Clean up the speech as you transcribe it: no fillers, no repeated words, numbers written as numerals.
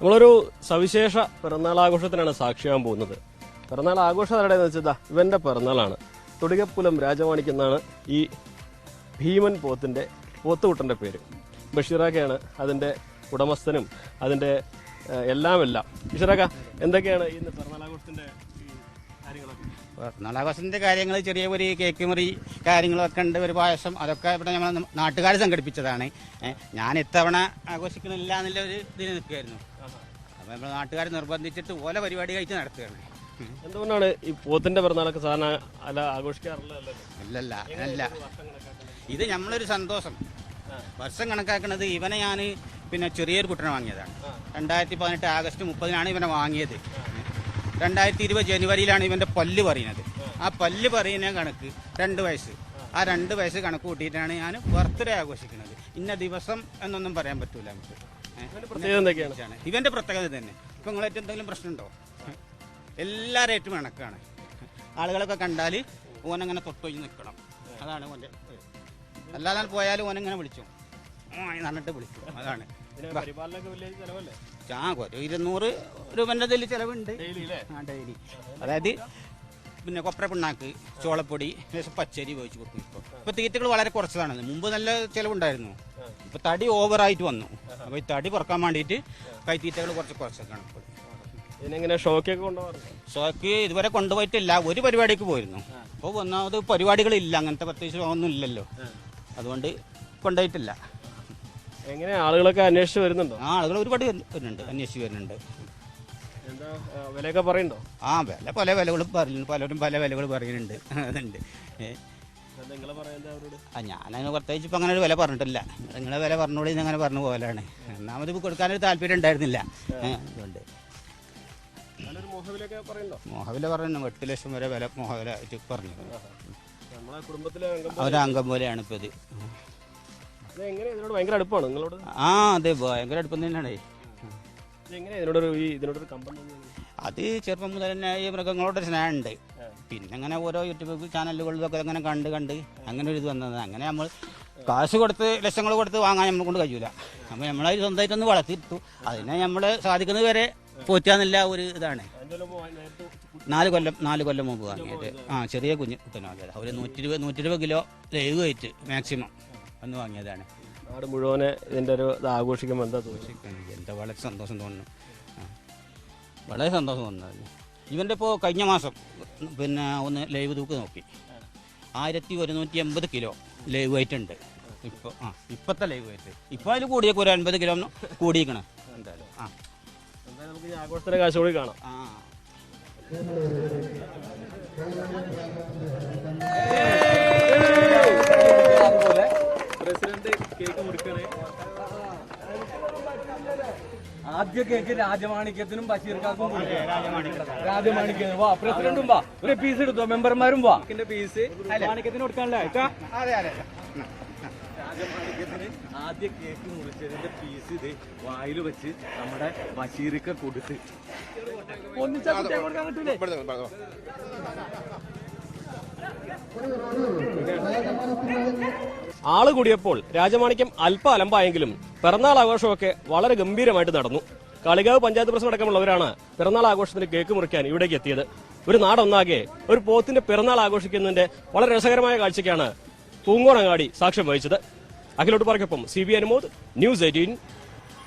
നമ്മളൊരു സവിശേഷ പിറന്നാൾ ആഘോഷത്തിനാണ് സാക്ഷിയാകാൻ പോകുന്നത്. പിറന്നാൾ ആഘോഷം ആരുടെയെന്ന് വെച്ചാൽ ഇവന്റെ പിറന്നാളാണ്. തൊടികപ്പുലം രാജമാണിക്കെന്നാണ് ഈ ഭീമൻ പോത്തുകുട്ടന്റെ പേര്. ബഷീറാക്കയാണ് അതിന്റെ ഉടമസ്ഥനും അതിന്റെ എല്ലാം. ബഷീറാക്ക, എന്തൊക്കെയാണ് ഇന്ന് പിറന്നാൾ ആഘോഷത്തിന്റെ കാര്യങ്ങളൊക്കെ? പിറന്നാളാഘോഷത്തിന്റെ കാര്യങ്ങൾ ചെറിയ ഒരു കേക്ക് മുറി കാര്യങ്ങളൊക്കെ ഉണ്ട്, ഒരു പായസം, അതൊക്കെ ഇവിടെ നമ്മൾ നാട്ടുകാർ സംഘടിപ്പിച്ചതാണ്. ഞാൻ ഇത്തവണ ആഘോഷിക്കണില്ല എന്നുള്ള ഒരു ഇതിൽ നിൽക്കുകയായിരുന്നു. അപ്പോൾ നമ്മൾ നാട്ടുകാർ നിർബന്ധിച്ചിട്ട് ഓല പരിപാടി കഴിച്ച് നടത്തുകയാണ്. എന്തുകൊണ്ടാണ് ഈ പോത്തിന്റെ പിറന്നാളൊക്കെ സാധാരണ അല്ല ആഘോഷിക്കാറുള്ളത്? അല്ല, ഇത് നമ്മളൊരു സന്തോഷം. വർഷം കണക്കാക്കുന്നത് ഇവനെ ഞാൻ ചെറിയൊരു കുട്ടനെ വാങ്ങിയതാണ്. 2018 ആഗസ്റ്റ് 30 ഇവനെ വാങ്ങിയത്. 2020 ജനുവരിയിലാണ് ഇവന്റെ പല്ല് പറയുന്നത്. ആ പല്ല് പറയുന്ന കണക്ക് 2 വയസ്സ്. ആ 2 വയസ്സ് കണക്ക് കൂട്ടിയിട്ടാണ് ഞാൻ ബർത്ത്ഡേ ആഘോഷിക്കുന്നത്. ഇന്ന ദിവസം എന്നൊന്നും പറയാൻ പറ്റൂല നമുക്ക്. ഇവന്റെ പ്രത്യേകത തന്നെ. ഇപ്പൊ നിങ്ങളായിട്ട് എന്തെങ്കിലും പ്രശ്നമുണ്ടോ? എല്ലാ റേറ്റും കണക്കാണ്. ആളുകളൊക്കെ കണ്ടാൽ ഓനങ്ങനെ തൊട്ടൊഴിഞ്ഞ് നിൽക്കണം. അതാണ് ഓൻ്റെ. അല്ലാതെ പോയാലും ഓനെങ്ങനെ വിളിച്ചു നന്നിട്ട് വിളിക്കും. അതാണ്. ഒരു 200 രൂപന്റെ ഇതിൽ ചിലവുണ്ട് ഡെയിലി. അതായത് കൊപ്ര പിണ്ണാക്ക്, ചോളപ്പൊടി, പച്ചരി ഉപയോഗിച്ച് കൊടുക്കും. ഇപ്പൊ തീറ്റകൾ വളരെ കുറച്ചതാണ്. മുമ്പ് നല്ല ചിലവുണ്ടായിരുന്നു. ഇപ്പൊ തടി ഓവറായിട്ട് വന്നു. അപ്പൊ ഈ തടി കുറക്കാൻ വേണ്ടിയിട്ട് കൈത്തീറ്റകൾ കുറച്ചൊക്കെയാണ് ഇപ്പോൾ. ഷോക്ക് ഇതുവരെ കൊണ്ടുപോയിട്ടില്ല. ഒരു പരിപാടിക്ക് പോയിരുന്നു. അപ്പോൾ ഒന്നാമത് പരിപാടികളില്ല, അങ്ങനത്തെ പ്രത്യേകിച്ച് ഒന്നും ഇല്ലല്ലോ. അതുകൊണ്ട് കൊണ്ടുപോയിട്ടില്ല. എങ്ങനെ ആളുകളൊക്കെ അന്വേഷിച്ച് വരുന്നുണ്ടോ? ആളുകൾ ഒരുപാട് വരുന്നുണ്ട്, അന്വേഷിച്ച് വരുന്നുണ്ട്. വിലയൊക്കെ പറയുന്നുണ്ടോ? പല വിലകളും പറയുന്നു. പലരും പല വിലകൾ പറയുന്നുണ്ട്. അതുണ്ട്. ഞാനങ്ങനെ പ്രത്യേകിച്ച് ഇപ്പം അങ്ങനെ ഒരു വില പറഞ്ഞിട്ടില്ല. നിങ്ങളെ വില പറഞ്ഞോളി അങ്ങനെ പറഞ്ഞു പോകലാണ്. ഒന്നാമത് ഇപ്പോൾ കൊടുക്കാനൊരു താല്പര്യം ഉണ്ടായിരുന്നില്ല. അതുകൊണ്ട് മോഹവില പറഞ്ഞു 8 ലക്ഷം വരെ വില മോഹവില ആയിട്ട് പറഞ്ഞു. ഒരംഗം പോലെയാണ് ഇപ്പൊ ഇത്. അതെ, ഭയങ്കര അടുപ്പം തന്നെയാണ്. അത് ചെറുപ്പം മുതൽ തന്നെ ഈ മൃഗങ്ങളോട് സ്നേഹമുണ്ട്. പിന്നെ അങ്ങനെ ഓരോ യൂട്യൂബ് ചാനലുകളിലൊക്കെ അങ്ങനെ കണ്ട് അങ്ങനെ ഒരു ഇത് വന്നത്. അങ്ങനെ നമ്മൾ കാശ് കൊടുത്ത് ലക്ഷങ്ങൾ കൊടുത്ത് വാങ്ങാൻ നമ്മളെ കൊണ്ട് കഴിയൂല. അപ്പോൾ നമ്മളത് സ്വന്തമായിട്ടൊന്ന് വളർത്തിയിട്ടു. അതിനെ നമ്മൾ സാധിക്കുന്നത് വരെ പോറ്റാന്നില്ല ഒരു ഇതാണ്. 4 കൊല്ലം മുമ്പ് വാങ്ങിയത്. ചെറിയ കുഞ്ഞിനെ ഒരു 120 കിലോ ലൈവ് വെയിറ്റ് മാക്സിമം ഒന്ന് വാങ്ങിയതാണ്. നാട് മുഴുവനെ ഇതിൻ്റെ ഒരു ആഘോഷിക്കുമ്പോൾ എന്താ വളരെ സന്തോഷം തോന്നുന്നു. വളരെ സന്തോഷം തോന്നുന്നത്. ഇവൻ്റെ ഇപ്പോൾ കഴിഞ്ഞ മാസം ഒന്ന് ലൈവ് തൂക്ക് നോക്കി 1180 കിലോ ലൈവ് വെയിറ്റ് ഉണ്ട്. ഇപ്പോൾ ഇപ്പോഴത്തെ ലൈവ് വെയിറ്റ് ഇപ്പോൾ അതിൽ കൂടിയേക്കും ഒരു 50 കിലോ കൂടിയിരിക്കണം എന്തായാലും. നമുക്ക് ആഘോഷത്തിന്റെ കാശ് കൂടി കാണാം. പ്രസിഡന്റ് കേക്ക് മുറിക്കണേ. ആദ്യ കേക്ക് രാജമാണിക്യത്തിനും ബഷീർക്കാക്കും. രാജമാണിക്യം വാ, പ്രസിഡന്റും വാ, ഒരു പീസ് എടുത്തോ, മെമ്പർമാരും വാ. പീസ് മാണിക്യത്തിന് കൊടുക്കാനല്ലേ? രാജമാണിക്യത്തിന് ആദ്യ കേക്ക് മുറിച്ചതിന്റെ പീസ് ഇത് വായിൽ വെച്ച് നമ്മുടെ ബഷീറിക്ക കൊടുത്ത് ഒന്നിച്ചാ കൊടുക്കാൻ കിട്ടൂലേ? ആള് കൂടിയപ്പോൾ രാജമാണിക്യം അല്പ അലമ്പായെങ്കിലും പിറന്നാൾ ആഘോഷമൊക്കെ വളരെ ഗംഭീരമായിട്ട് നടന്നു. കാളികാവ് പഞ്ചായത്ത് പ്രസിഡന്റ് അടക്കമുള്ളവരാണ് പിറന്നാൾ ആഘോഷത്തിന് കേക്ക് മുറിക്കാൻ ഇവിടേക്ക് എത്തിയത്. ഒരു നാടൊന്നാകെ ഒരു പോത്തിന്റെ പിറന്നാൾ ആഘോഷിക്കുന്നതിന്റെ വളരെ രസകരമായ കാഴ്ചയ്ക്കാണ് പൂങ്കോണങ്ങാടി സാക്ഷ്യം വഹിച്ചത്. അഖിലോട്ട് പറക്കൊപ്പം CB അനുമോദ്, News 18.